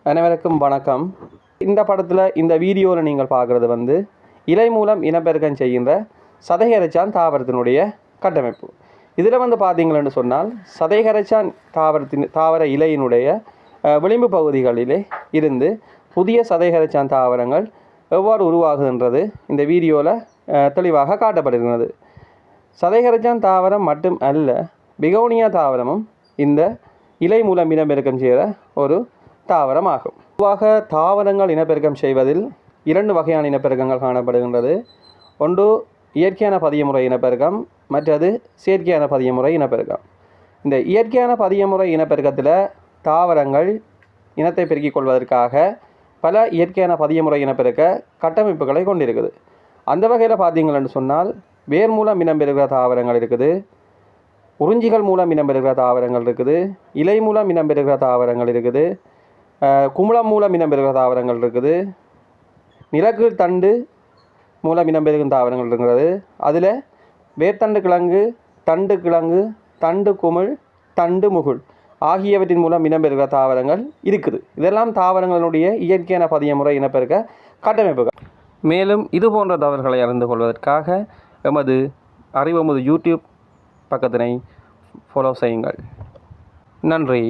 அனைவருக்கும் வணக்கம். இந்த படத்தில் இந்த வீடியோவில் நீங்கள் பார்க்குறது இலை மூலம் இனப்பெருக்கம் செய்கின்ற சதைகரைச்சான் தாவரத்தினுடைய கட்டமைப்பு. இதில் பார்த்தீங்களென்று சொன்னால் சதைகரைச்சான் தாவர இலையினுடைய விளிம்பு பகுதிகளிலே இருந்து புதிய சதைகரைச்சான் தாவரங்கள் எவ்வாறு உருவாகுகின்றது இந்த வீடியோவில் தெளிவாக காட்டப்படுகிறது. சதைகரைச்சான் தாவரம் மட்டும் அல்ல, பிகோனியா தாவரமும் இந்த இலை மூலம் இனப்பெருக்கம் செய்கிற ஒரு தாவரம் ஆகும். பொதுவாக தாவரங்கள் இனப்பெருக்கம் செய்வதில் இரண்டு வகையான இனப்பெருக்கங்கள் காணப்படுகின்றது. ஒன்று இயற்கையான பதியமுறை இனப்பெருக்கம், மற்றது செயற்கையான பதியமுறை இனப்பெருக்கம். இந்த இயற்கையான பதியமுறை இனப்பெருக்கத்தில் தாவரங்கள் இனத்தை பெருக்கிக் கொள்வதற்காக பல இயற்கையான பதியமுறை இனப்பெருக்க கட்டமைப்புகளை கொண்டிருக்குது. அந்த வகையில் பார்த்தீங்களென்று சொன்னால் வேர் மூலம் இனம்பெறுகிற தாவரங்கள் இருக்குது, உறிஞ்சிகள் மூலம் இனம்பெறுகிற தாவரங்கள் இருக்குது, இலை மூலம் இனம்பெறுகிற தாவரங்கள் இருக்குது, குமுளம் மூலம் இனம்பெறுகிற தாவரங்கள் இருக்குது, நிலக்கீழ் தண்டு மூலம் இனம்பெறுகிற தாவரங்கள் இருக்கிறது. அதில் வேர்த்தண்டு கிழங்கு, தண்டு கிழங்கு, தண்டு குமிழ், தண்டு முகுள் ஆகியவற்றின் மூலம் இனம்பெறுகிற தாவரங்கள் இருக்குது. இதெல்லாம் தாவரங்களுடைய இயற்கையான பதியமுறை இனப்பெருக்க கட்டமைப்புகள். மேலும் இது போன்ற தவறுகளை அறிந்து கொள்வதற்காக எமது அறிவமுது யூடியூப் பக்கத்தினை ஃபாலோ செய்யுங்கள். நன்றி.